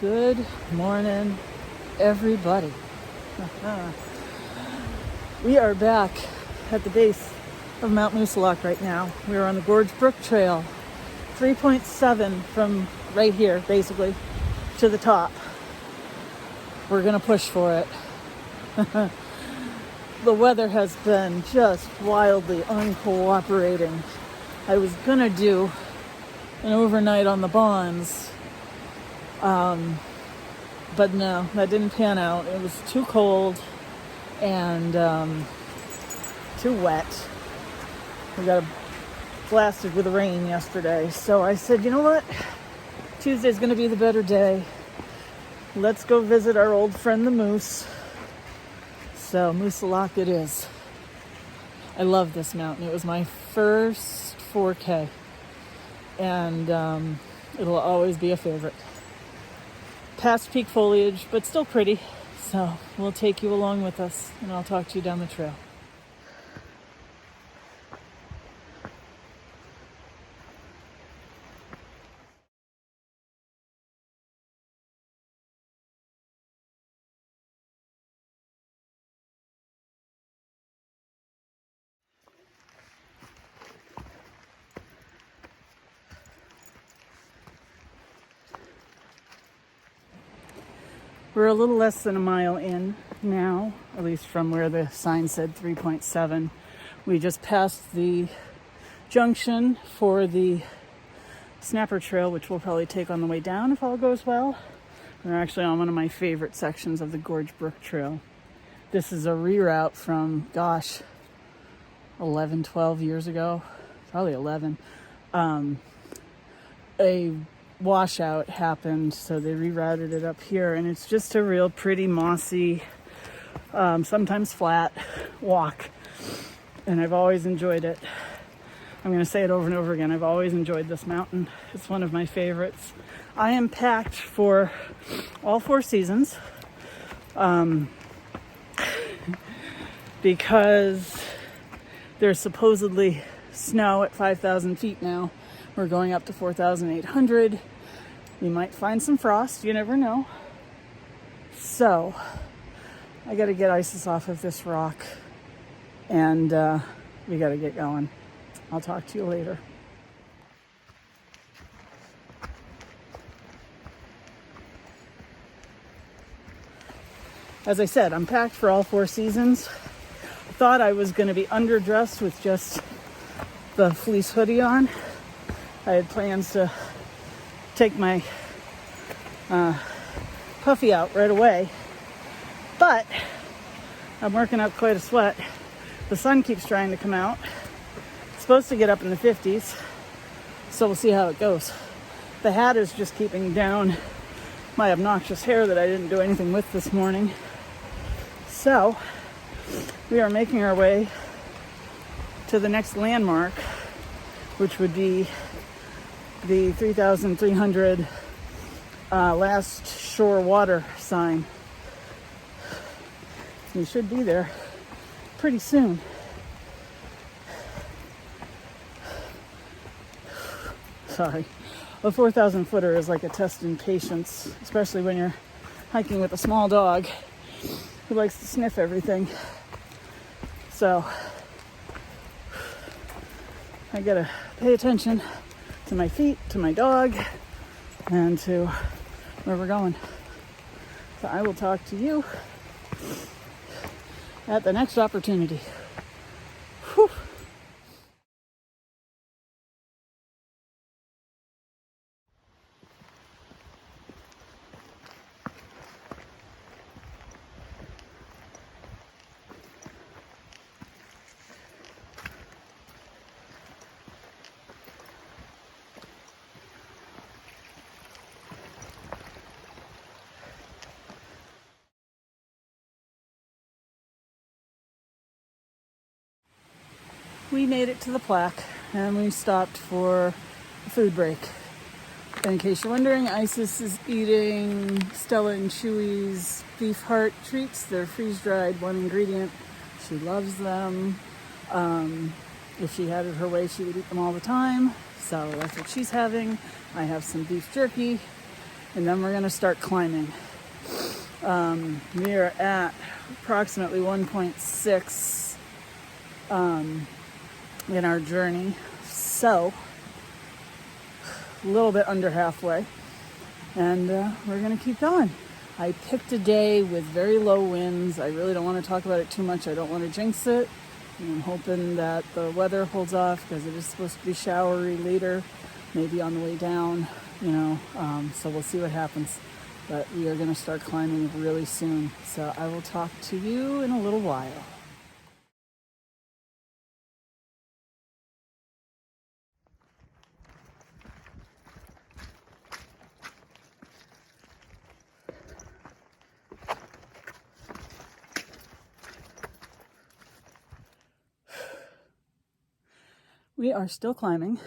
Good morning, everybody. We are back at the base of Mount Moosilauke right now. We are on the Gorge Brook Trail, 3.7 from right here, basically, to the top. We're gonna push for it. The weather has been just wildly uncooperating. I was gonna do an overnight on the Bonds, but no, that didn't pan out. It was too cold and too wet. We got blasted with the rain yesterday. So I said, you know what? Tuesday's going to be the better day. Let's go visit our old friend the moose. So Moosilauke it is. I love this mountain. It was my first 4K. And it'll always be a favorite. Past peak foliage, but still pretty. So we'll take you along with us, and I'll talk to you down the trail. We're a little less than a mile in now, at least from where the sign said 3.7. We just passed the junction for the Snapper Trail, which we'll probably take on the way down if all goes well. We're actually on one of my favorite sections of the Gorge Brook Trail. This is a reroute from, 11, 12 years ago, probably 11. A washout happened, so they rerouted it up here, and it's just a real pretty mossy, sometimes flat walk, and I've always enjoyed it. I'm going to say it over and over again. I've always enjoyed this mountain. It's one of my favorites. I am packed for all 4 seasons because there's supposedly snow at 5,000 feet now. We're going up to 4,800. You might find some frost. You never know. So I got to get Isis off of this rock, and we got to get going. I'll talk to you later. As I said, I'm packed for all 4 seasons. I thought I was going to be underdressed with just the fleece hoodie on. I had plans to take my puffy out right away, but I'm working up quite a sweat. The sun keeps trying to come out. It's supposed to get up in the 50s, so we'll see how it goes. The hat is just keeping down my obnoxious hair that I didn't do anything with this morning. So we are making our way to the next landmark, which would be the 3,300 last shore water sign. We should be there pretty soon. Sorry. A 4,000 footer is like a test in patience, especially when you're hiking with a small dog who likes to sniff everything. So I gotta pay attention to my feet, to my dog, and to where we're going. So I will talk to you at the next opportunity. Whew. We made it to the plaque, and we stopped for a food break. In case you're wondering, Isis is eating Stella and Chewy's beef heart treats. They're freeze-dried, 1 ingredient. She loves them. If she had it her way, she would eat them all the time. So that's what she's having. I have some beef jerky, and then we're going to start climbing. We are at approximately 1.6 in our journey, so a little bit under halfway, and we're going to keep going. I picked a day with very low winds. I really don't want to talk about it too much. I don't want to jinx it. I'm hoping that the weather holds off because it is supposed to be showery later, maybe on the way down, so we'll see what happens. But we are going to start climbing really soon. So I will talk to you in a little while. We are still climbing,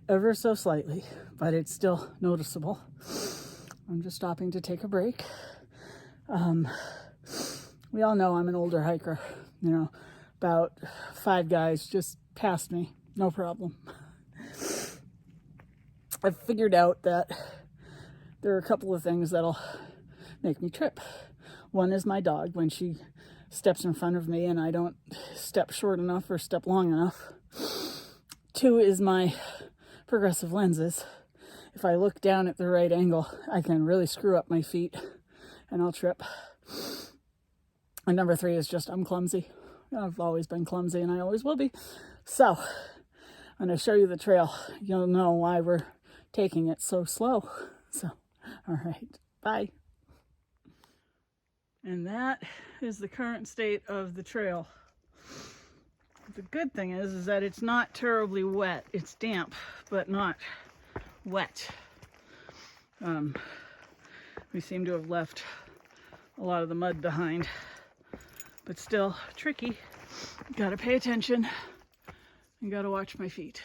ever so slightly, but it's still noticeable. I'm just stopping to take a break. We all know I'm an older hiker, about 5 guys just passed me, no problem. I've figured out that there are a couple of things that'll make me trip. One is my dog, when she steps in front of me and I don't step short enough or step long enough. 2 is my progressive lenses. If I look down at the right angle, I can really screw up my feet and I'll trip. And number 3 is just I'm clumsy. I've always been clumsy and I always will be. So I'm going to show you the trail. You'll know why we're taking it so slow. So, all right, bye. And that is the current state of the trail. The good thing is that it's not terribly wet. It's damp, but not wet. We seem to have left a lot of the mud behind, but still tricky. Gotta pay attention and gotta watch my feet.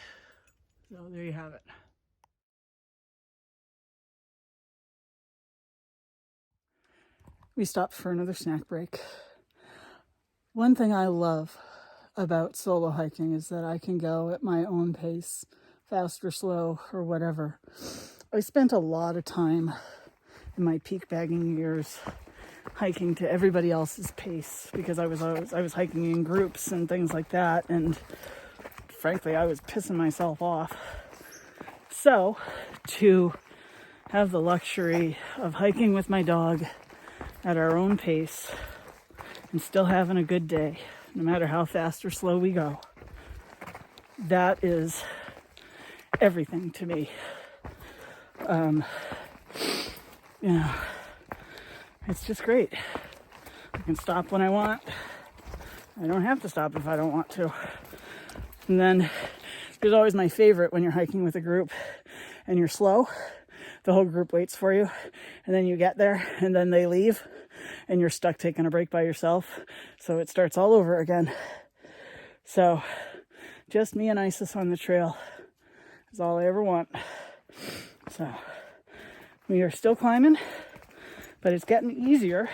So there you have it. We stopped for another snack break. One thing I love about solo hiking is that I can go at my own pace, fast or slow or whatever. I spent a lot of time in my peak bagging years hiking to everybody else's pace because I was hiking in groups and things like that, and frankly I was pissing myself off. So to have the luxury of hiking with my dog at our own pace and still having a good day, no matter how fast or slow we go, that is everything to me. It's just great. I can stop when I want. I don't have to stop if I don't want to. And then there's always my favorite when you're hiking with a group and you're slow. The whole group waits for you, and then you get there and then they leave and you're stuck taking a break by yourself. So it starts all over again. So just me and Isis on the trail is all I ever want. So we are still climbing, but it's getting easier.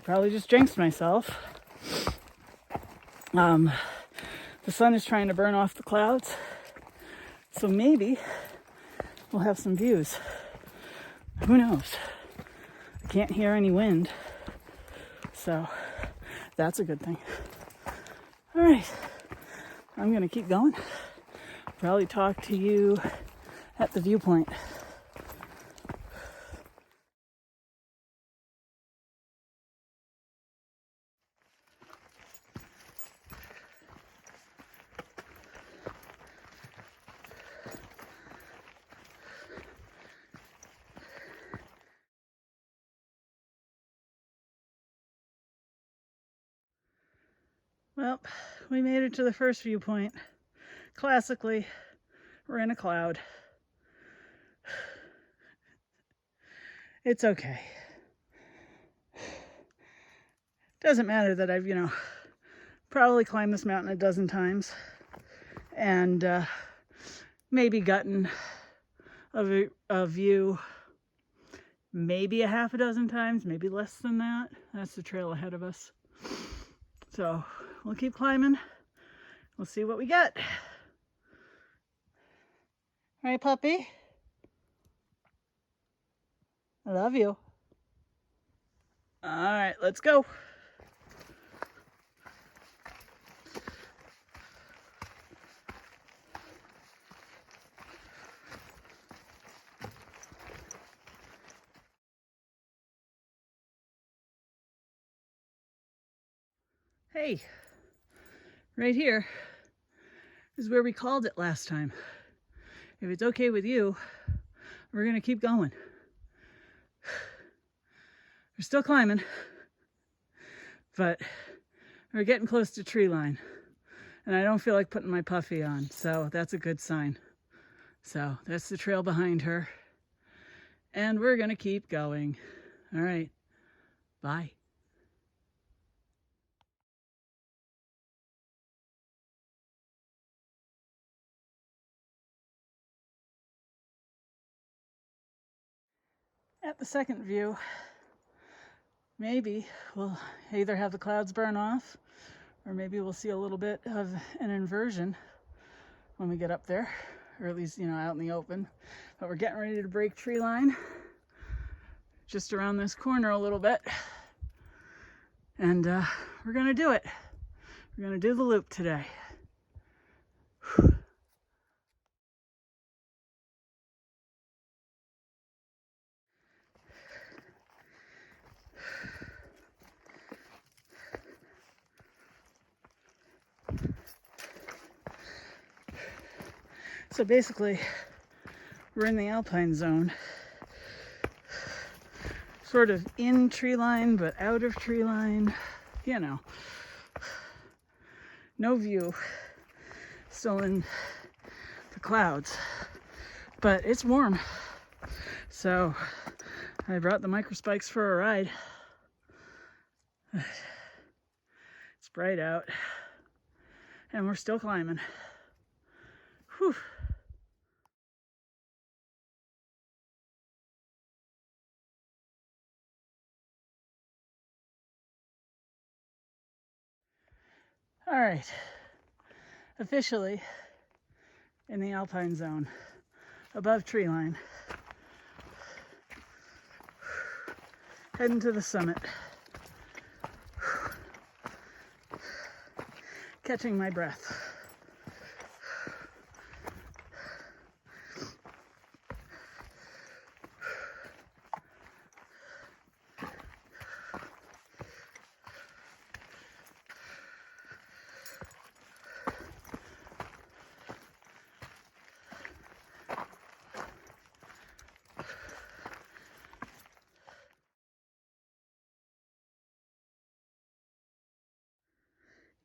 Probably just jinxed myself. The sun is trying to burn off the clouds, so maybe we'll have some views. Who knows? I can't hear any wind, so that's a good thing. All right, I'm gonna keep going. Probably talk to you at the viewpoint. Well, we made it to the first viewpoint. Classically, we're in a cloud. It's okay. Doesn't matter that I've, probably climbed this mountain a dozen times and maybe gotten a view maybe a half a dozen times, maybe less than that. That's the trail ahead of us. So we'll keep climbing. We'll see what we get. Right, puppy? I love you. All right, let's go. Hey, right here is where we called it last time. If it's okay with you, we're gonna keep going. We're still climbing, but we're getting close to tree line. And I don't feel like putting my puffy on, so that's a good sign. So that's the trail behind her. And we're gonna keep going. All right, bye. At the second view, maybe we'll either have the clouds burn off, or maybe we'll see a little bit of an inversion when we get up there, or at least, out in the open. But we're getting ready to break tree line just around this corner a little bit. And we're gonna do it. We're gonna do the loop today. So basically, we're in the alpine zone, sort of in tree line, but out of tree line, no view, still in the clouds, but it's warm. So I brought the micro spikes for a ride. It's bright out, and we're still climbing. Whew. All right, officially in the alpine zone, above tree line. Heading to the summit. Catching my breath.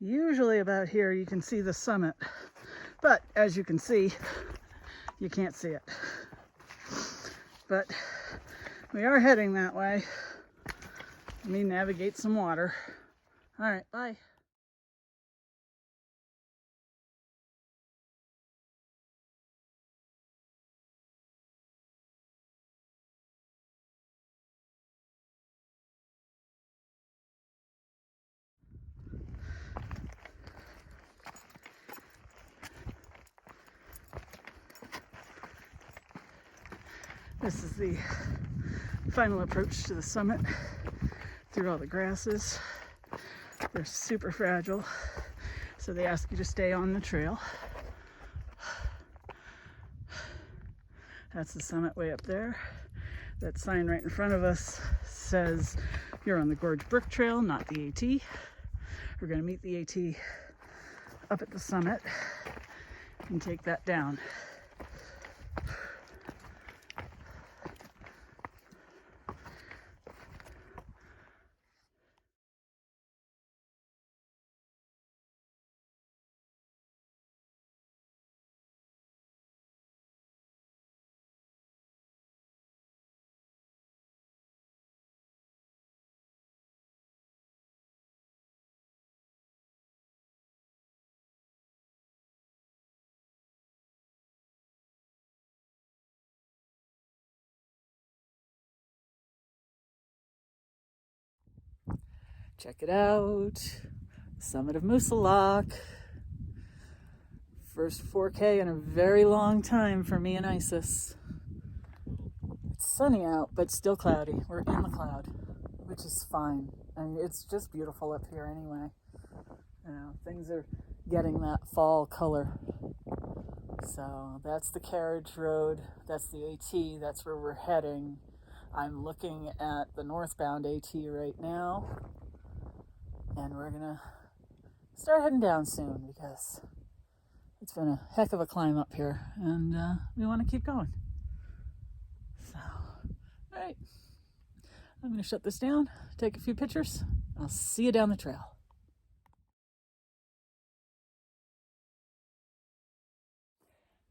Usually about here you can see the summit, but as you can see, you can't see it. But we are heading that way. Let me navigate some water. All right, bye. This is the final approach to the summit through all the grasses. They're super fragile, so they ask you to stay on the trail. That's the summit way up there. That sign right in front of us says you're on the Gorge Brook Trail, not the AT. We're going to meet the AT up at the summit and take that down. Check it out. Summit of Moosilauke. First 4K in a very long time for me and Isis. It's sunny out, but still cloudy. We're in the cloud, which is fine. I mean, it's just beautiful up here anyway. You know, things are getting that fall color. So that's the carriage road. That's the AT. That's where we're heading. I'm looking at the northbound AT right now. And we're going to start heading down soon because it's been a heck of a climb up here. And we want to keep going. So, all right. I'm going to shut this down, take a few pictures. I'll see you down the trail.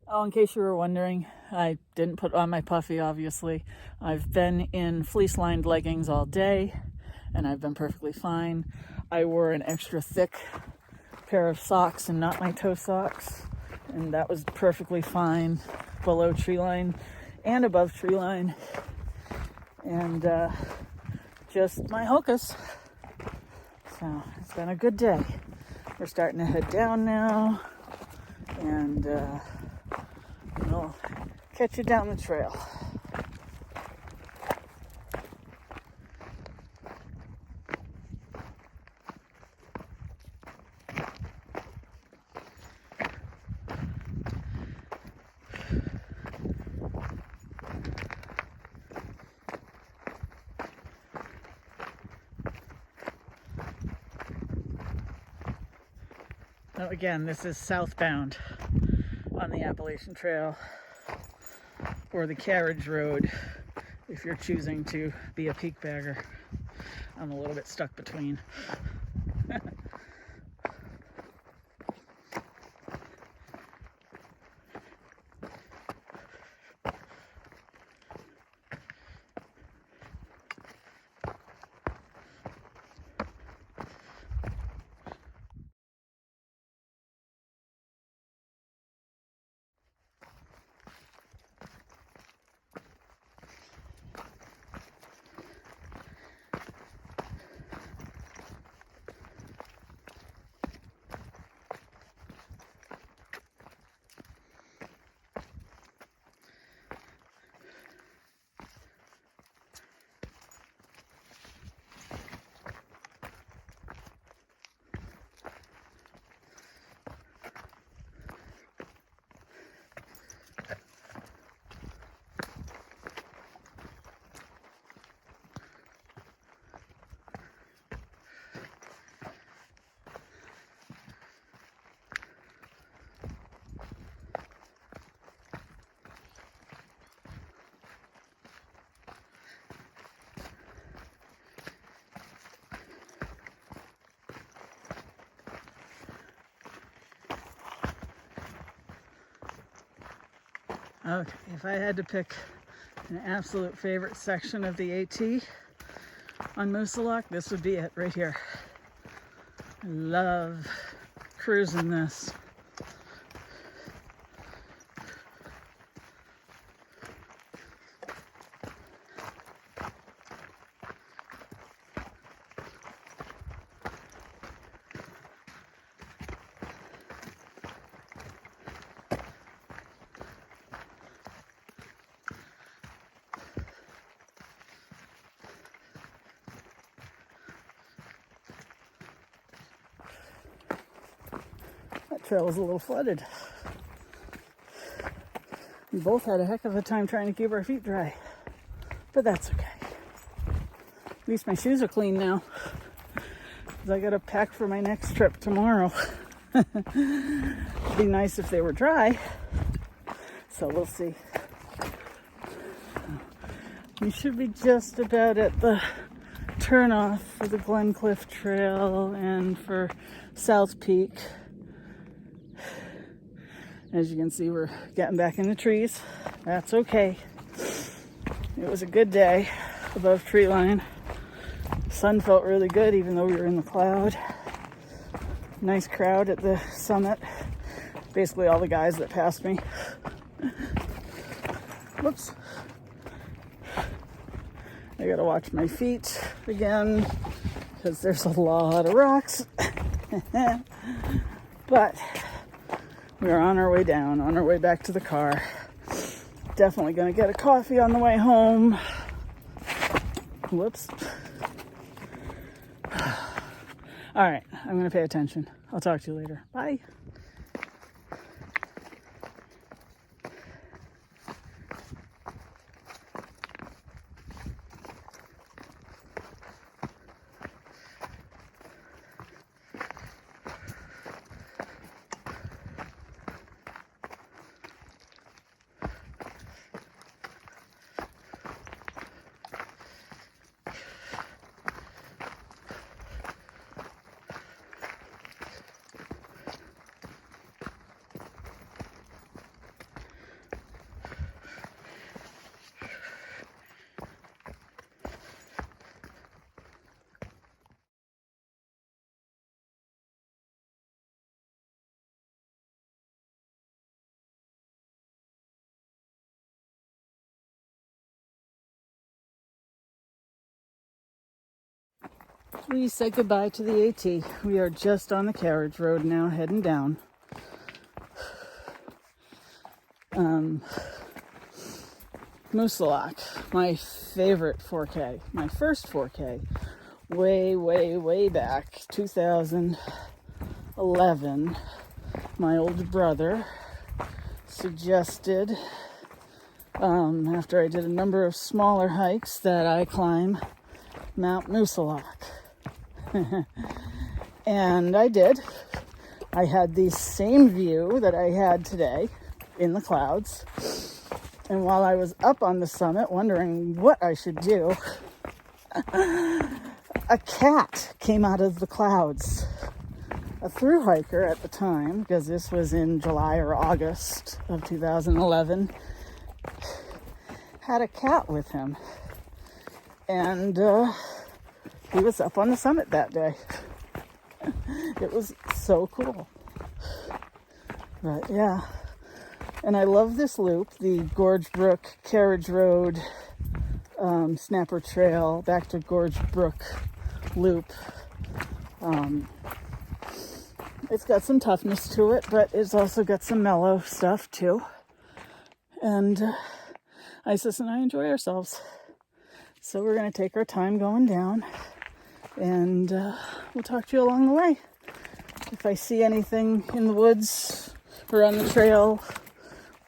Oh, in case you were wondering, I didn't put on my puffy, obviously. I've been in fleece-lined leggings all day, and I've been perfectly fine. I wore an extra thick pair of socks and not my toe socks, and that was perfectly fine below tree line and above tree line. And just my Hokas. So it's been a good day. We're starting to head down now, and we'll catch you down the trail. Now again, this is southbound on the Appalachian Trail, or the carriage road if you're choosing to be a peak bagger. I'm a little bit stuck between. Okay, if I had to pick an absolute favorite section of the AT on Moosilauke, this would be it right here. I love cruising this. Trail was a little flooded. We both had a heck of a time trying to keep our feet dry, but that's okay. At least my shoes are clean now, because I got to pack for my next trip tomorrow. It'd be nice if they were dry, so we'll see. We should be just about at the turnoff for the Glencliff Trail and for South Peak. As you can see, we're getting back in the trees. That's okay. It was a good day above tree line. Sun felt really good even though we were in the cloud. Nice crowd at the summit. Basically all the guys that passed me. Whoops. I gotta watch my feet again because there's a lot of rocks. But we're on our way down, on our way back to the car. Definitely gonna get a coffee on the way home. Whoops. All right, I'm gonna pay attention. I'll talk to you later. Bye. Please say goodbye to the AT. We are just on the carriage road now, heading down. Moosilauke, my favorite 4K, my first 4K, way back, 2011. My older brother suggested, after I did a number of smaller hikes, that I climb Mount Moosilauke. And I did. I had the same view that I had today in the clouds. And while I was up on the summit wondering what I should do, a cat came out of the clouds. A thru hiker at the time, because this was in July or August of 2011, had a cat with him. And he was up on the summit that day. It was so cool. But yeah. And I love this loop, the Gorge Brook Carriage Road, Snapper Trail, back to Gorge Brook loop. It's got some toughness to it, but it's also got some mellow stuff too. And Isis and I enjoy ourselves. So we're going to take our time going down, and we'll talk to you along the way. If I see anything in the woods or on the trail,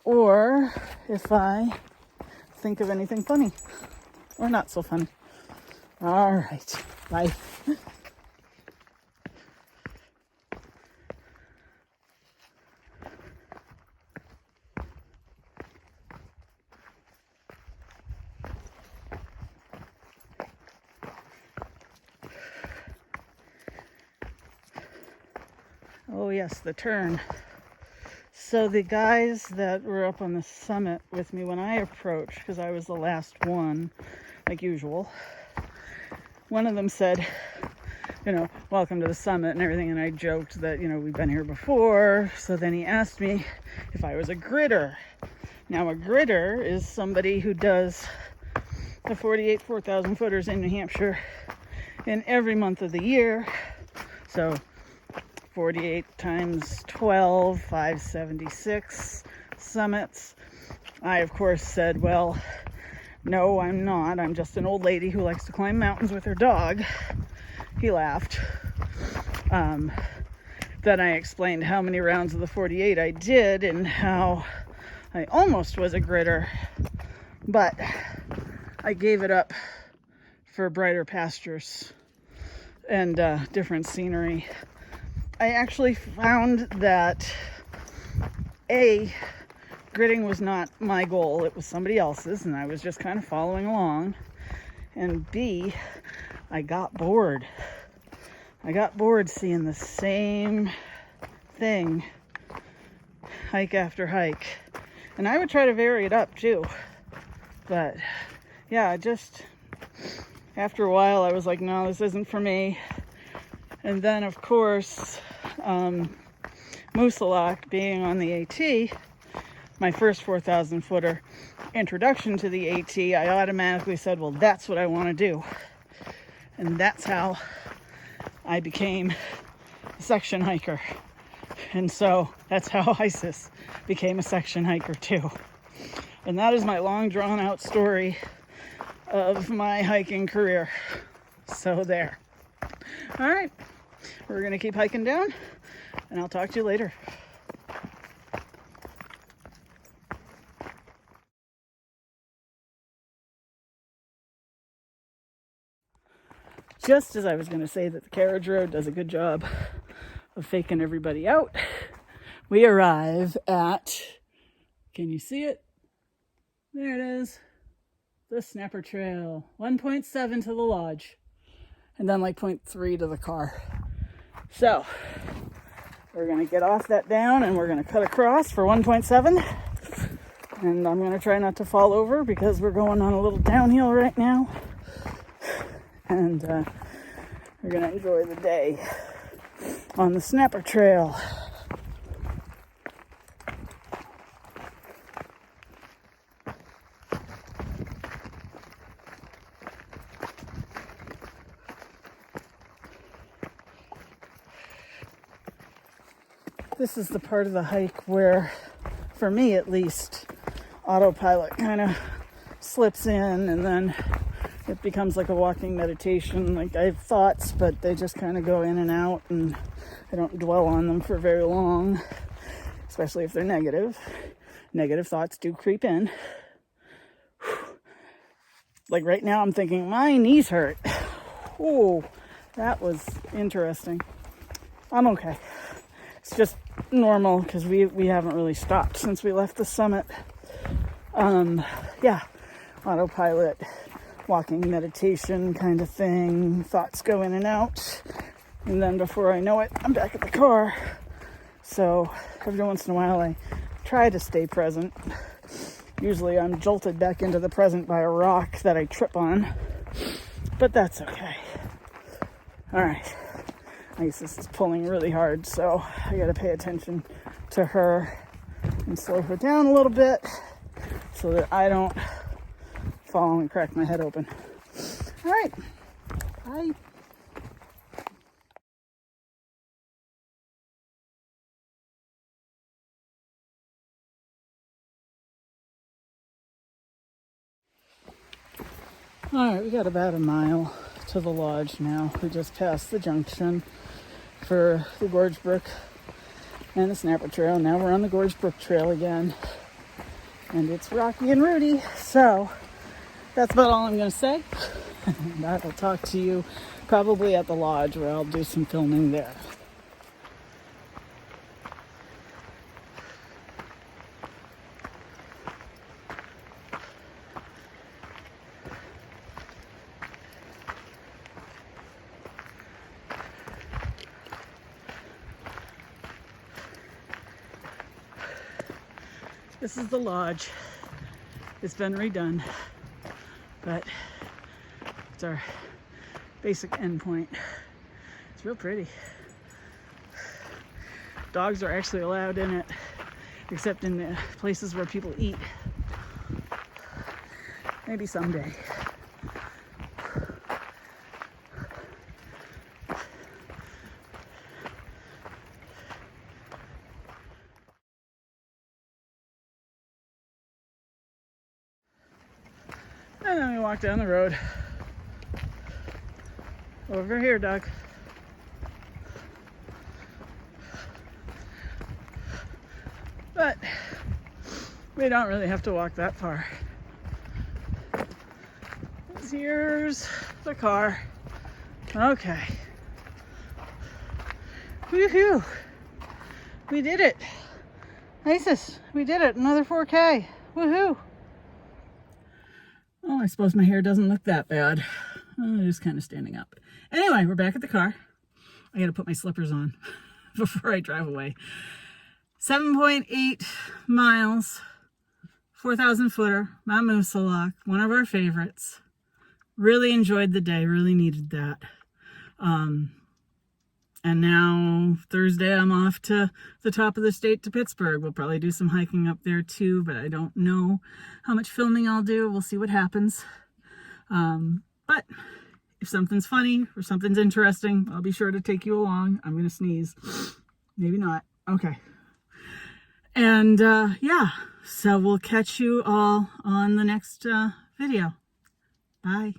or if I think of anything funny or not so funny. All right, bye. Oh yes, the turn. So the guys that were up on the summit with me when I approached, because I was the last one, like usual, one of them said, welcome to the summit and everything, and I joked that, we've been here before. So then he asked me if I was a gritter. Now, a gritter is somebody who does the 48 4,000 footers in New Hampshire in every month of the year. So 48 times 12, 576 summits. I, of course, said, well, no, I'm not. I'm just an old lady who likes to climb mountains with her dog. He laughed. Then I explained how many rounds of the 48 I did and how I almost was a gritter, but I gave it up for brighter pastures and different scenery. I actually found that gritting was not my goal. It was somebody else's, and I was just kind of following along. And B, I got bored. I got bored seeing the same thing hike after hike. And I would try to vary it up too. But yeah, just after a while I was like, no, this isn't for me. And then, of course, Moosilauke being on the AT, my first 4,000 footer introduction to the AT, I automatically said, well, that's what I want to do. And that's how I became a section hiker. And so that's how Isis became a section hiker too. And that is my long drawn out story of my hiking career. So there. All right, we're gonna keep hiking down and I'll talk to you later. Just as I was gonna say that the carriage road does a good job of faking everybody out, we arrive at, can you see it? There it is. The Snapper Trail. 1.7 to the lodge. And then like 0.3 to the car. So, we're going to get off that down and we're going to cut across for 1.7. And I'm going to try not to fall over because we're going on a little downhill right now. And we're going to enjoy the day on the Snapper Trail. This is the part of the hike where, for me at least, autopilot kind of slips in and then it becomes like a walking meditation. Like I have thoughts, but they just kind of go in and out and I don't dwell on them for very long, especially if they're negative. Negative thoughts do creep in. Like right now I'm thinking, my knees hurt. Oh, that was interesting. I'm okay. It's just normal because we haven't really stopped since we left the summit. Yeah, autopilot, walking meditation kind of thing. Thoughts go in and out. And then before I know it, I'm back at the car. So every once in a while I try to stay present. Usually I'm jolted back into the present by a rock that I trip on. But that's okay. All right. Isis is pulling really hard, so I gotta pay attention to her and slow her down a little bit so that I don't fall and crack my head open. All right, bye. All right, we got about a mile to the lodge now. We just passed the junction for the Gorge Brook and the Snapper Trail. Now we're on the Gorge Brook Trail again. And it's rocky and rooty. So that's about all I'm going to say. And I will talk to you probably at the lodge where I'll do some filming there. This is the lodge. It's been redone, but it's our basic endpoint. It's real pretty. Dogs are actually allowed in it, except in the places where people eat. Maybe someday. And then we walk down the road. Over here, Doug. But we don't really have to walk that far. Here's the car. Okay. Woohoo! We did it. Isis, we did it. Another 4K. Woohoo! Oh, I suppose my hair doesn't look that bad. Oh, just kind of standing up. Anyway, we're back at the car. I got to put my slippers on before I drive away. 7.8 miles, 4,000 footer, Mount Moosilauke, one of our favorites. Really enjoyed the day, really needed that. And now Thursday I'm off to the top of the state to Pittsburgh. We'll probably do some hiking up there too, but I don't know how much filming I'll do. We'll see what happens. But if something's funny or something's interesting, I'll be sure to take you along. I'm going to sneeze. Maybe not. Okay. And yeah, so we'll catch you all on the next video. Bye.